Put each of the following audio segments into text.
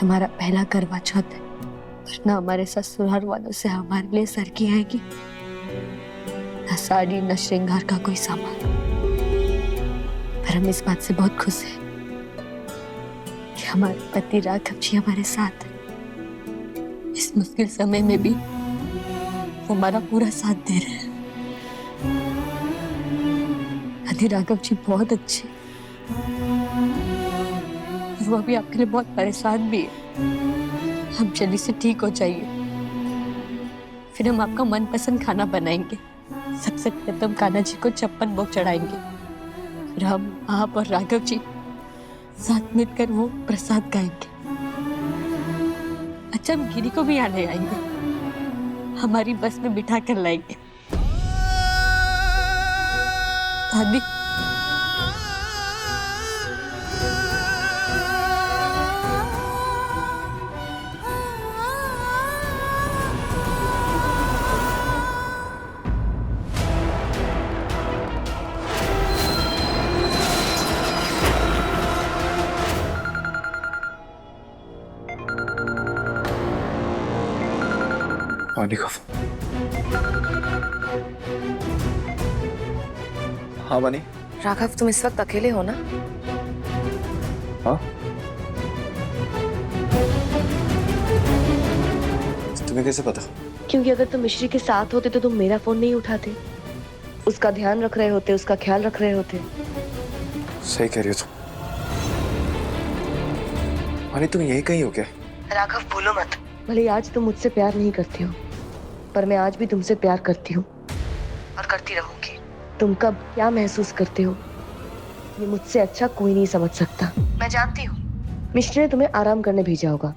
हमारा पहला करवा चौथ है, वरना हमारे ससुराल वालों से हमारे लिए सरकी आएगी, न साड़ी न श्रृंगार का कोई सामान। पर हम इस बात से बहुत खुश हैं कि हमारे पति राघव जी हमारे साथ हैं। इस मुश्किल समय में भी वो हमारा पूरा साथ दे रहे हैं। पति राघव जी बहुत अच्छे, वो अभी आपके लिए बहुत परेशान भी है। हम जल्दी से ठीक हो जाइए, फिर हम आपका मनपसंद खाना बनाएंगे। सबसे पहले हम कान्हा जी को 56 भोग चढ़ाएंगे, फिर हम आप और राघव जी साथ मिलकर वो प्रसाद गाएंगे। अच्छा, हम गिरी को भी यहाँ ले आएंगे, हमारी बस में बिठा कर लाएंगे। दादी, वानी का हाँ वानी। राघव, तुम इस वक्त अकेले हो ना? हाँ, तुम्हें कैसे पता? क्योंकि अगर तुम मिश्री के साथ होते तो तुम मेरा फोन नहीं उठाते, उसका ध्यान रख रहे होते, उसका ख्याल रख रहे होते। सही कह रही हो तुम। वानी, तुम यही कहीं हो क्या? राघव, भूलो मत, भले आज तुम मुझसे प्यार नहीं करती हो, पर मैं आज भी तुमसे प्यार करती हूँ और करती रहूंगी। तुम कब क्या महसूस करते हो ये मुझसे अच्छा कोई नहीं समझ सकता। मैं जानती हूँ मिश्री ने तुम्हें आराम करने भेजा होगा,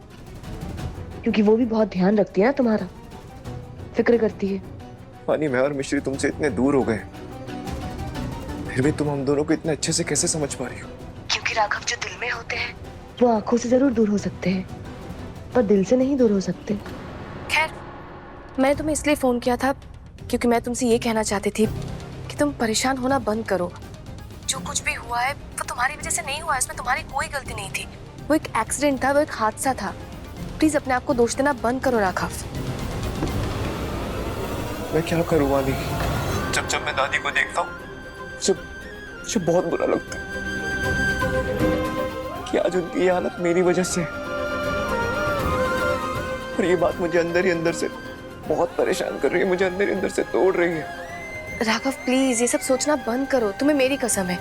क्योंकि वो भी बहुत ध्यान रखती है ना तुम्हारा, फिक्र करती है। वानी, मैं और मिश्री तुमसे इतने दूर हो गए, फिर भी तुम हम दोनों को इतने अच्छे से कैसे समझ पा रही हो? क्योंकि राघव जो दिल में होते हैं वो आंखों से जरूर दूर हो सकते हैं, पर दिल से नहीं दूर हो सकते। खैर, मैं तुम्हें इसलिए फोन किया था क्योंकि मैं तुमसे ये कहना चाहती थी कि तुम परेशान होना बंद करो। जो कुछ भी हुआ है वो तुम्हारी वजह से नहीं हुआ, इसमें तुम्हारी कोई गलती नहीं थी। वो एक एक्सीडेंट था, वो एक हादसा था। प्लीज अपने आप को दोष देना बंद करो राघव। मैं क्या करूं वानी? जब मैं दादी को देखता हूँ मुझे बहुत बुरा लगता है कि आज उनकी ये हालत मेरी वजह से। और ये बात मुझे अंदर ही अंदर से बहुत परेशान कर रही है, मुझे अंदर ही अंदर से तोड़ रही है। राघव, प्लीज ये सब सोचना बंद करो, तुम्हें मेरी कसम है।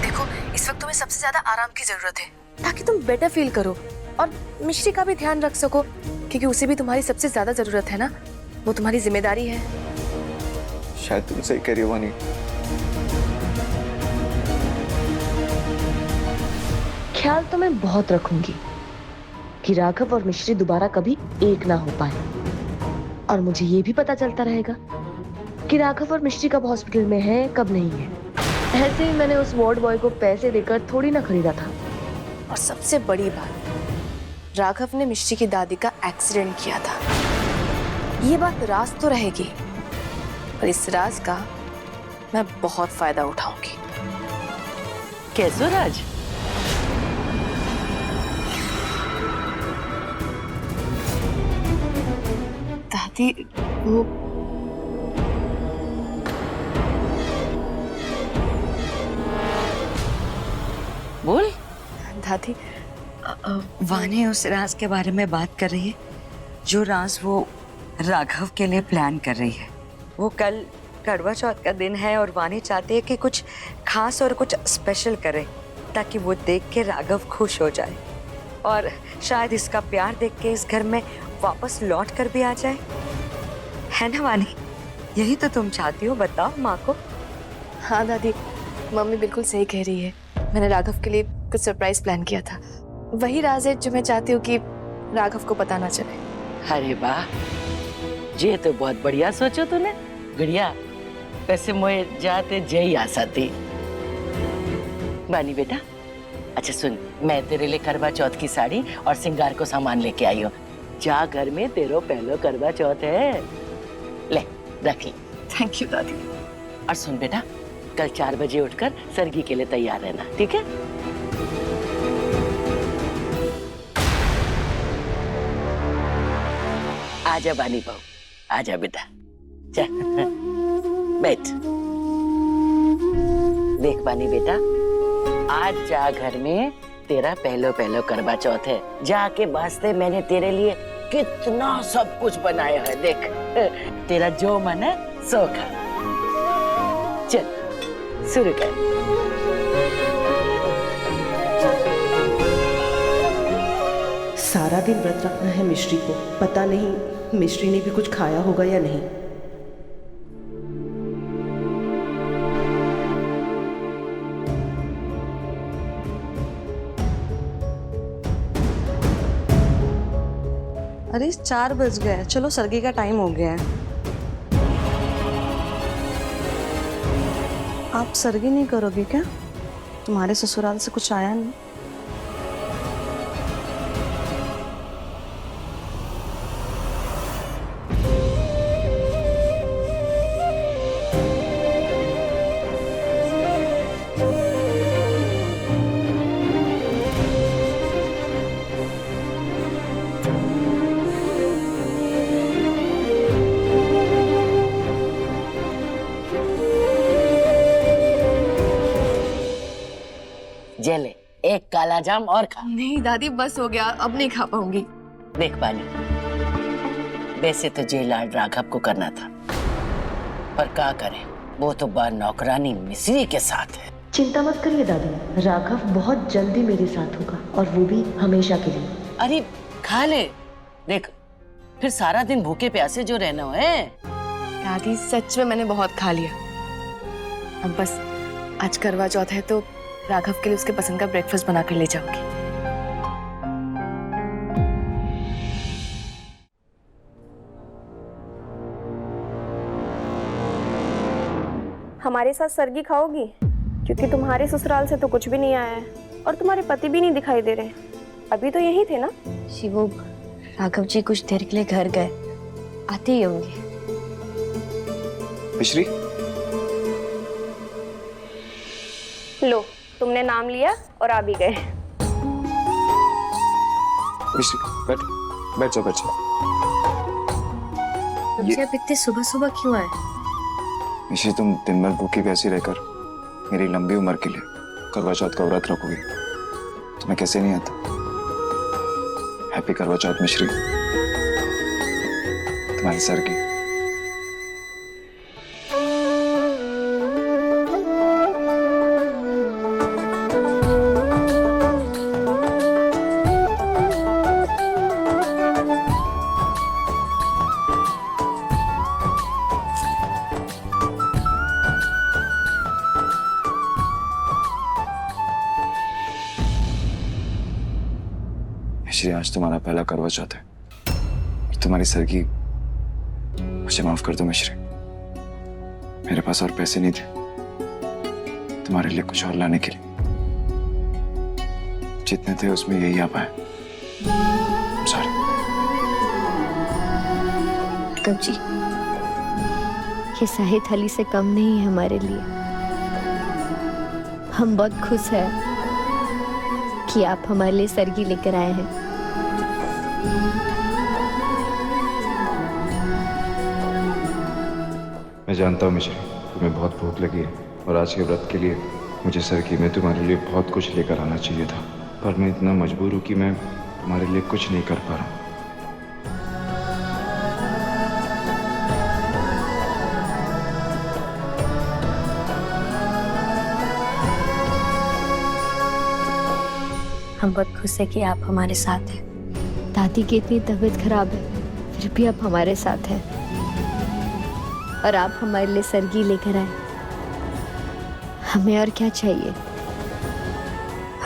देखो, इस वक्त तुम्हें सबसे ज्यादा आराम की जरूरत है, ताकि तुम बेटर फील करो और मिश्री का भी ध्यान रख सको, क्योंकि उसे भी तुम्हारी सबसे ज्यादा जरूरत है ना, वो तुम्हारी जिम्मेदारी है। शायद तुम सही कह रही हो वानी। ख्याल तो मैं बहुत रखूंगी कि राघव और मिश्री दोबारा कभी एक ना हो पाए, और मुझे ये भी पता चलता रहेगा कि राघव और मिश्री कब हॉस्पिटल में है, कब नहीं है। ऐसे ही मैंने उस वार्ड बॉय को पैसे देकर थोड़ी ना खरीदा था। और सबसे बड़ी बात, राघव ने मिश्री की दादी का एक्सीडेंट किया था। ये बात राज तो रहेगी, पर इस राज का मैं बहुत फायदा उठाऊंगी। कैसो राज? दादी, वो बोल। दादी, वानी उस राज के बारे में बात कर रही है, जो राज वो राघव के लिए प्लान कर रही है। वो कल करवा चौथ का दिन है और वानी चाहती है कि कुछ खास और कुछ स्पेशल करे, ताकि वो देख के राघव खुश हो जाए और शायद इसका प्यार देख के इस घर में वापस लौट कर भी आ जाए। है ना वानी? यही तो तुम चाहती हो, बताओ माँ को। हाँ दादी, मम्मी बिल्कुल सही कह रही है। मैंने राघव के लिए कुछ सरप्राइज प्लान किया था। वही राज है जो मैं चाहती हूँ कि राघव को पता ना चले। अरे वाह, ये तो बहुत बढ़िया सोचो तूने। गुड़िया, वैसे मोए जाते जय आशा थी। बानी बेटा, अच्छा सुन, मैं तेरे लिए करवा चौथ की साड़ी और श्रृंगार को सामान लेके आई हूँ। जा, घर में तेरो पहलो करवा चौथ है, ले रख ले। थैंक यू दादी। और सुन बेटा, कल 4 बजे उठकर सरगी के लिए तैयार रहना, ठीक है? आजा बानी बहू, आजा बेटा, चल बैठ। देख बानी बेटा, आज जा घर में तेरा पहलो पहलो करवा चौथ है। जाके वास्ते मैंने तेरे लिए कितना सब कुछ बनाया है। देख, तेरा जो मन है सो खा। चल शुरू कर। सारा दिन व्रत रखना है मिश्री को। पता नहीं मिश्री ने भी कुछ खाया होगा या नहीं। अरे 4 बज गए, चलो सरगी का टाइम हो गया है। आप सरगी नहीं करोगे क्या? तुम्हारे ससुराल से कुछ आया नहीं? जेले एक काला जाम और खा। नहीं दादी, बस हो गया, अब नहीं खा पाऊंगी। देख बानी, वैसे तो जे लाड राघव को करना था, पर क्या करे, वो तो बार नौकरानी मिश्री के साथ है। चिंता मत करिए दादी, राघव बहुत जल्दी मेरे साथ होगा, और वो भी हमेशा के लिए। अरे खा ले। देख, फिर सारा दिन भूखे प्यासे जो रहना है। दादी सच में मैंने बहुत खा लिया। अब बस आज करवा चौथ है तो राघव के लिए उसके पसंद का ब्रेकफास्ट बना कर ले जाऊंगी। हमारे साथ सरगी खाओगी? क्योंकि तुम्हारे ससुराल से तो कुछ भी नहीं आया है और तुम्हारे पति भी नहीं दिखाई दे रहे। अभी तो यही थे ना? शिवू, राघव जी कुछ देर के लिए घर गए, आते ही होंगे। मिश्री, लो, तुमने नाम लिया और आ भी गए। मिश्री बैठ, बैठ जाओ, बैठ जाओ। अब इतने सुबह सुबह क्यों आए? मिश्री, तुम दिन भर भूखी प्यासी रहकर मेरी लंबी उम्र के लिए करवा चौथ का व्रत रखोगी, तुम्हें कैसे नहीं आता? हैप्पी करवा चौथ मिश्री, तुम्हारे सर की। मिश्री, आज तुम्हारा पहला करवा चौथ है और तुम्हारी सरगी, मुझे माफ कर दो मिश्री। मेरे पास और पैसे नहीं थे तुम्हारे लिए कुछ और लाने के लिए। जितने थे उसमें यही आ पाए। सॉरी। राघव जी, ये शाही थाली से कम नहीं है हमारे लिए। हम बहुत खुश हैं कि आप हमारे लिए सरगी लेकर आए हैं। मैं जानता हूँ मिश्री, तुम्हें बहुत भूख लगी है और आज के व्रत के लिए मुझे सरगी में तुम्हारे लिए बहुत कुछ लेकर आना चाहिए था, पर मैं इतना मजबूर हूँ कि मैं तुम्हारे लिए कुछ नहीं कर पा रहा हूँ। हम बहुत खुश है कि आप हमारे साथ हैं। दादी की इतनी तबीयत खराब है, फिर भी आप हमारे साथ हैं और आप हमारे लिए सरगी लेकर आए। हमें और क्या चाहिए?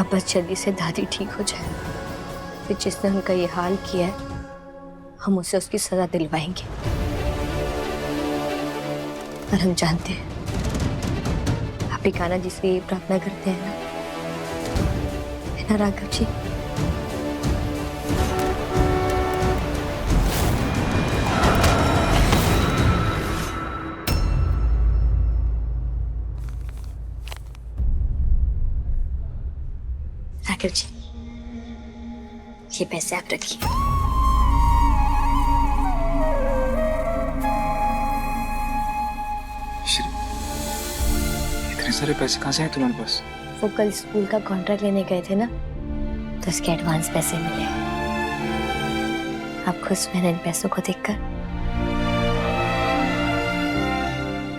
अब बस जल्दी से दादी ठीक हो जाए, फिर जिसने उनका ये हाल किया है हम उसे उसकी सजा दिलवाएंगे। और हम जानते हैं आप ही कान्हा जी से ये प्रार्थना करते हैं ना राघव जी? राघव जी, ये पैसे आप रखिए। सारे पैसे कहाँ से हैं तुम्हारे पास? वो कल स्कूल का कॉन्ट्रैक्ट लेने गए थे ना, तो उसके एडवांस पैसे मिले। आप खुश हुए ना इन पैसों को देखकर?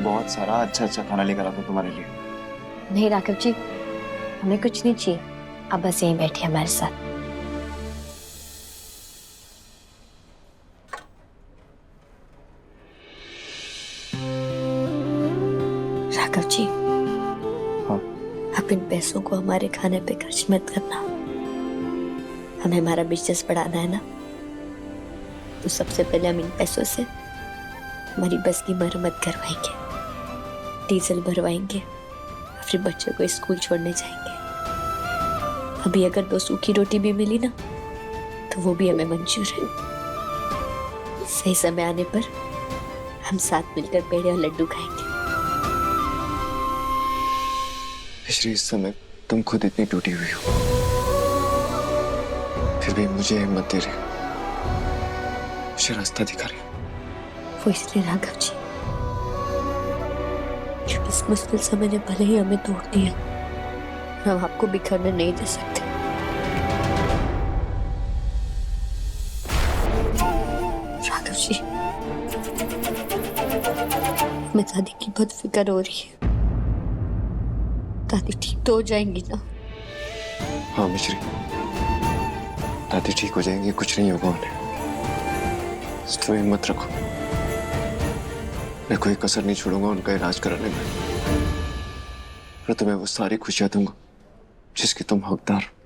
बहुत सारा अच्छा अच्छा खाना लेकर आता हूँ तुम्हारे लिए। नहीं राघव जी, हमें कुछ नहीं चाहिए, आप बस यहीं बैठिए हमारे साथ। राघव जी, हाँ? आप इन पैसों को हमारे खाने पे खर्च मत करना। हमें हमारा बिजनेस बढ़ाना है ना, तो सबसे पहले हम इन पैसों से हमारी बस की मरम्मत करवाएंगे, डीजल भरवाएंगे, फिर बच्चों को स्कूल छोड़ने जाएंगे। अभी अगर 2 सूखी रोटी भी मिली ना, तो वो भी हमें मंजूर है। सही समय आने पर हम साथ मिलकर पेड़े और लड्डू खाएंगे। मिश्री, इस समय तुम खुद इतनी टूटी हुई हो, फिर भी मुझे हिम्मत दे रहे हो, मुझे रास्ता दिखा रहे हो। वो इसलिए राघव जी, क्योंकि इस मुश्किल समय ने भले ही हमें तोड़ दिया, हम आपको बिखरने नहीं दे सकते। राघव जी, हमें दादी की बहुत फिक्र हो रही है। दादी ठीक तो हो जाएंगी ना? हाँ मिश्री, दादी ठीक हो जाएंगी, कुछ नहीं होगा उन्हें। तो हिम्मत रखो, मैं कोई कसर नहीं छोड़ूंगा उनका इलाज कराने में, और तुम्हें वो सारी खुशियां दूंगा जिसकी तुम हकदार हो।